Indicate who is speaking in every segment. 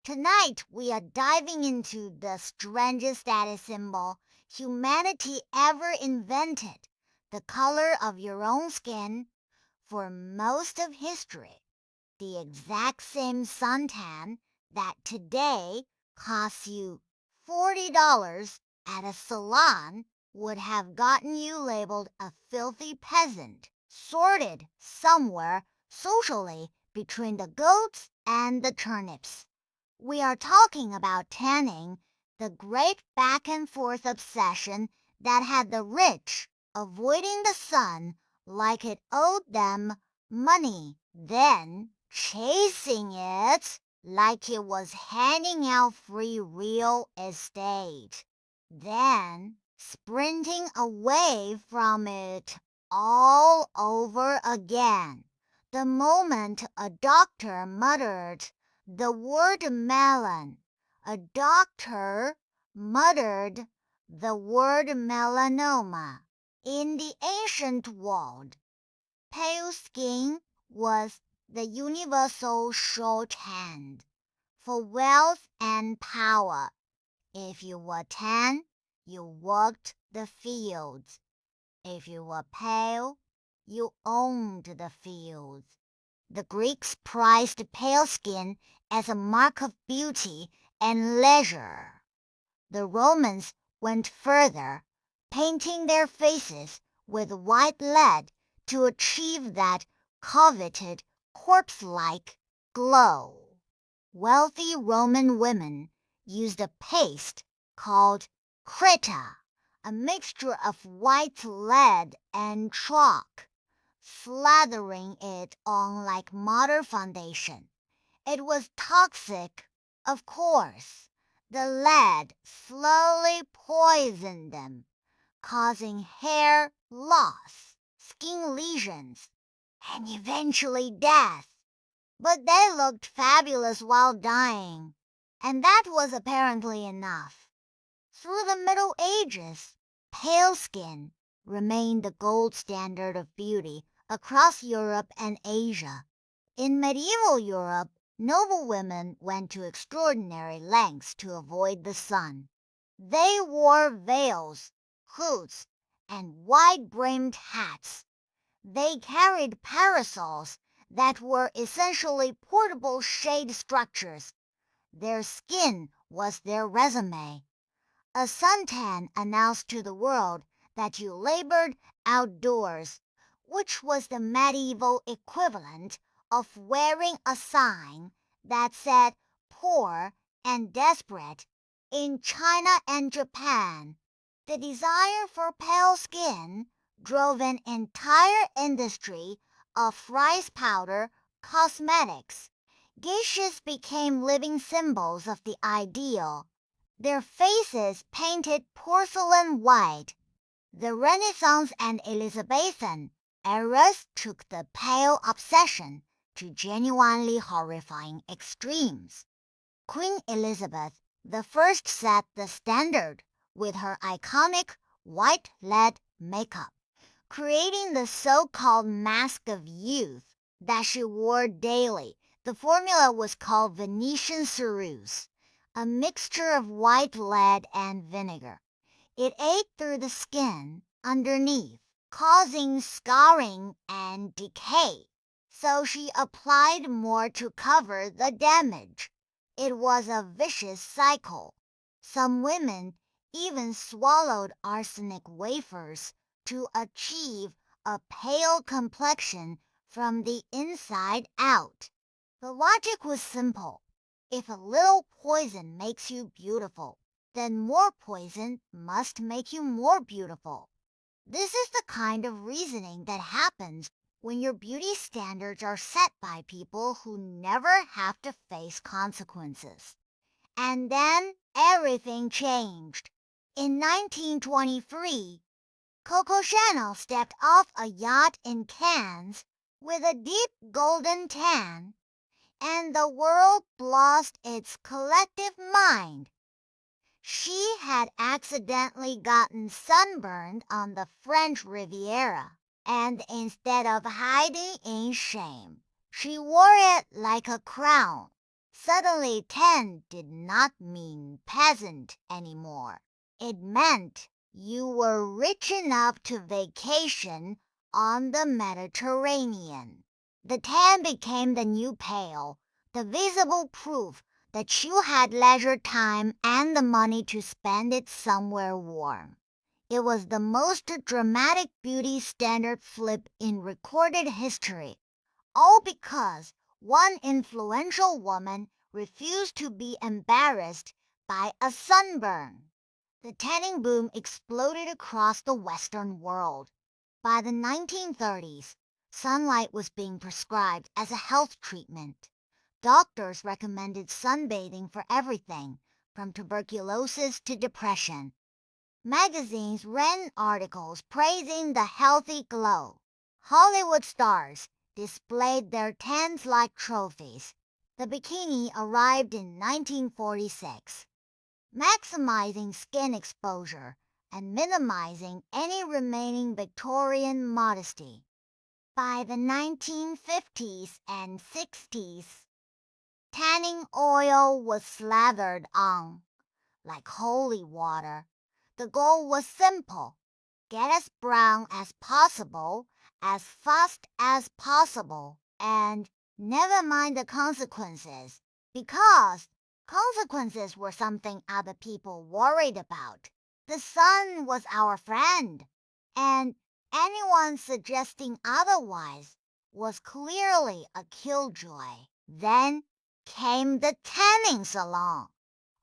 Speaker 1: Tonight, we are diving into the strangest status symbol humanity ever invented, the color of your own skin. For most of history, the exact same suntan that today costs you $40 at a salon would have gotten you labeled a filthy peasant, sorted somewhere socially between the goats and the turnips. We are talking about tanning, the great back and forth obsession that had the rich avoiding the sun like it owed them money, then chasing it like it was handing out free real estate, then sprinting away from it all over again the moment a doctor muttered the word melon. A doctor muttered the word melanoma. In the ancient world, pale skin was the universal shorthand for wealth and power. If you were tan, you worked the fields. If you were pale, you owned the fields. The Greeks prized pale skin as a mark of beauty and leisure. The Romans went further, painting their faces with white lead to achieve that coveted corpse-like glow. Wealthy Roman women used a paste called creta, a mixture of white lead and chalk, slathering it on like modern foundation. It was toxic, of course. The lead slowly poisoned them, causing hair loss, skin lesions, and eventually death. But they looked fabulous while dying, and that was apparently enough. Through the Middle Ages, pale skin remained the gold standard of beauty across Europe and Asia. In medieval Europe, noble women went to extraordinary lengths to avoid the sun. They wore veils, hoods, and wide-brimmed hats. They carried parasols that were essentially portable shade structures. Their skin was their resume. A suntan announced to the world that you labored outdoors, which was the medieval equivalent of wearing a sign that said poor and desperate. In China and Japan, the desire for pale skin drove an entire industry of rice powder cosmetics. Geishas became living symbols of the ideal, their faces painted porcelain white. The Renaissance and Elizabethan eras took the pale obsession to genuinely horrifying extremes. Queen Elizabeth I set the standard with her iconic white lead makeup, creating the so-called mask of youth that she wore daily. The formula was called Venetian ceruse, a mixture of white lead and vinegar. It ate through the skin underneath, causing scarring and decay, so she applied more to cover the damage. It was a vicious cycle. Some women even swallowed arsenic wafers to achieve a pale complexion from the inside out. The logic was simple. If a little poison makes you beautiful, then more poison must make you more beautiful. This is the kind of reasoning that happens when your beauty standards are set by people who never have to face consequences. And then everything changed. In 1923, Coco Chanel stepped off a yacht in Cannes with a deep golden tan, and the world lost its collective mind. She had accidentally gotten sunburned on the French Riviera, and instead of hiding in shame, she wore it like a crown. Suddenly tan did not mean peasant anymore. It meant you were rich enough to vacation on the Mediterranean. The tan became the new pale, the visible proof that you had leisure time and the money to spend it somewhere warm. It was the most dramatic beauty standard flip in recorded history, all because one influential woman refused to be embarrassed by a sunburn. The tanning boom exploded across the Western world. By the 1930s, sunlight was being prescribed as a health treatment. Doctors recommended sunbathing for everything, from tuberculosis to depression. Magazines ran articles praising the healthy glow. Hollywood stars displayed their tans like trophies. The bikini arrived in 1946, maximizing skin exposure and minimizing any remaining Victorian modesty. By the 1950s and 60s, tanning oil was slathered on like holy water. The goal was simple: get as brown as possible, as fast as possible, and never mind the consequences, because consequences were something other people worried about. The sun was our friend, and anyone suggesting otherwise was clearly a killjoy. Then came the tanning salon,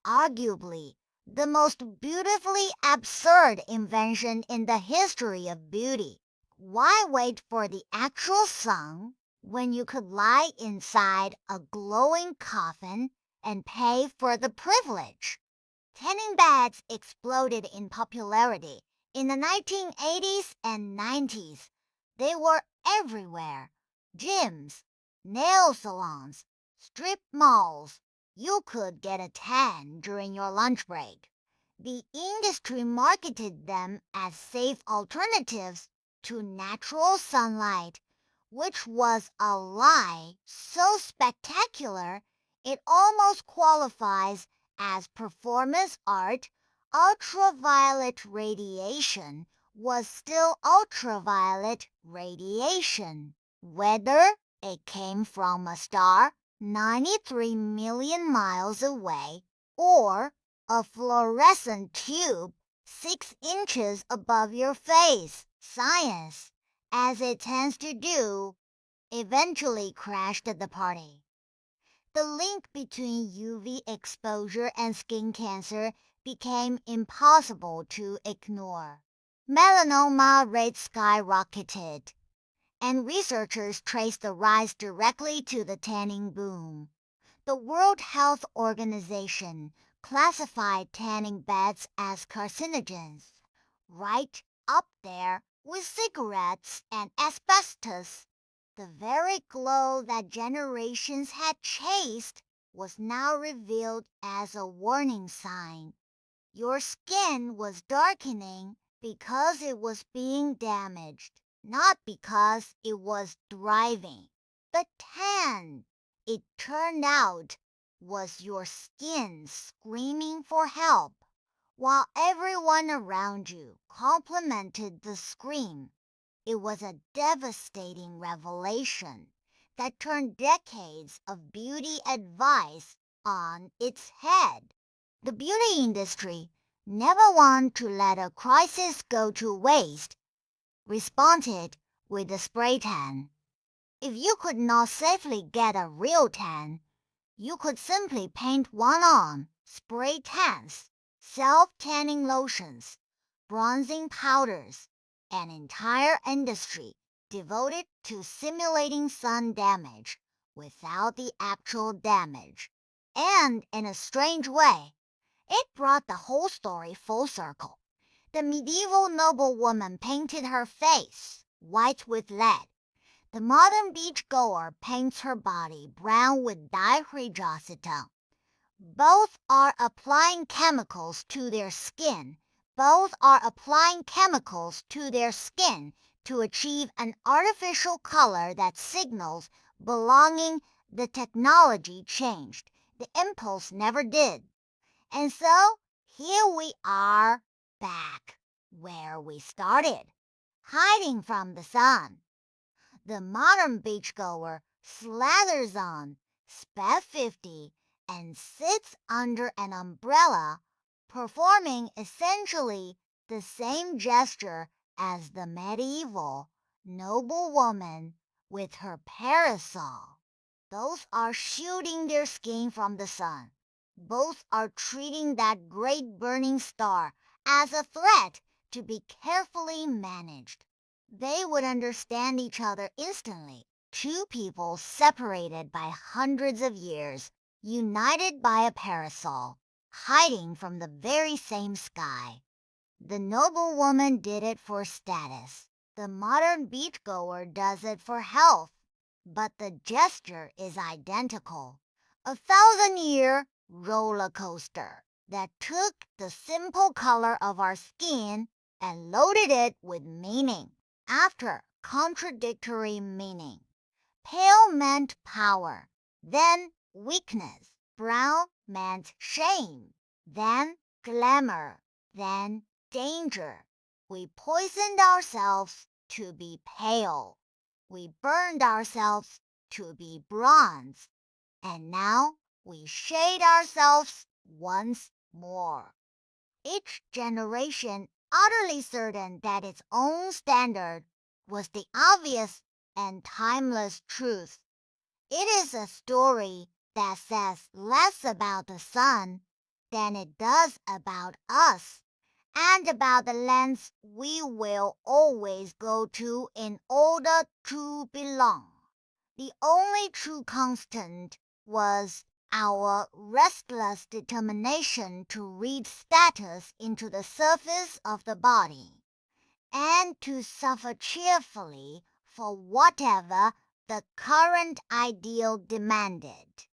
Speaker 1: arguably the most beautifully absurd invention in the history of beauty. Why wait for the actual sun when you could lie inside a glowing coffin and pay for the privilege? Tanning beds exploded in popularity in the 1980s and 90s. They were everywhere: gyms, nail salons, strip malls. You could get a tan during your lunch break. The industry marketed them as safe alternatives to natural sunlight, which was a lie so spectacular it almost qualifies as performance art. Ultraviolet radiation was still ultraviolet radiation, whether it came from a star 93 million miles away or a fluorescent tube 6 inches above your face. Science, as it tends to do, eventually crashed at the party. The link between UV exposure and skin cancer became impossible to ignore. Melanoma rates skyrocketed, and researchers traced the rise directly to the tanning boom. The World Health Organization classified tanning beds as carcinogens, right up there with cigarettes and asbestos. The very glow that generations had chased was now revealed as a warning sign. Your skin was darkening because it was being damaged, not because it was thriving. The tan, it turned out, was your skin screaming for help, while everyone around you complimented the scream. It was a devastating revelation that turned decades of beauty advice on its head. The beauty industry, never one to let a crisis go to waste, responded with a spray tan. If you could not safely get a real tan, you could simply paint one on. Spray tans, self-tanning lotions, bronzing powders, an entire industry devoted to simulating sun damage without the actual damage. And in a strange way, it brought the whole story full circle. The medieval noblewoman painted her face white with lead. The modern beachgoer paints her body brown with dihydroacetone. Both are applying chemicals to their skin. Both are applying chemicals to their skin to achieve an artificial color that signals belonging. The technology changed. The impulse never did. And so here we are back where we started, hiding from the sun. The modern beachgoer slathers on SPF 50 and sits under an umbrella, performing essentially the same gesture as the medieval noble woman with her parasol. Those are shielding their skin from the sun. Both are treating that great burning star as a threat to be carefully managed. They would understand each other instantly. Two people separated by hundreds of years, united by a parasol, hiding from the very same sky. The noble woman did it for status. The modern beachgoer does it for health. But the gesture is identical. A 1,000-year roller coaster that took the simple color of our skin and loaded it with meaning after contradictory meaning. Pale meant power, then weakness. Brown meant shame, then glamour, then danger. We poisoned ourselves to be pale. We burned ourselves to be bronze. And now we shade ourselves once more. Each generation utterly certain that its own standard was the obvious and timeless truth. It is a story that says less about the sun than it does about us, and about the lengths we will always go to in order to belong. The only true constant was our restless determination to read status into the surface of the body, and to suffer cheerfully for whatever the current ideal demanded.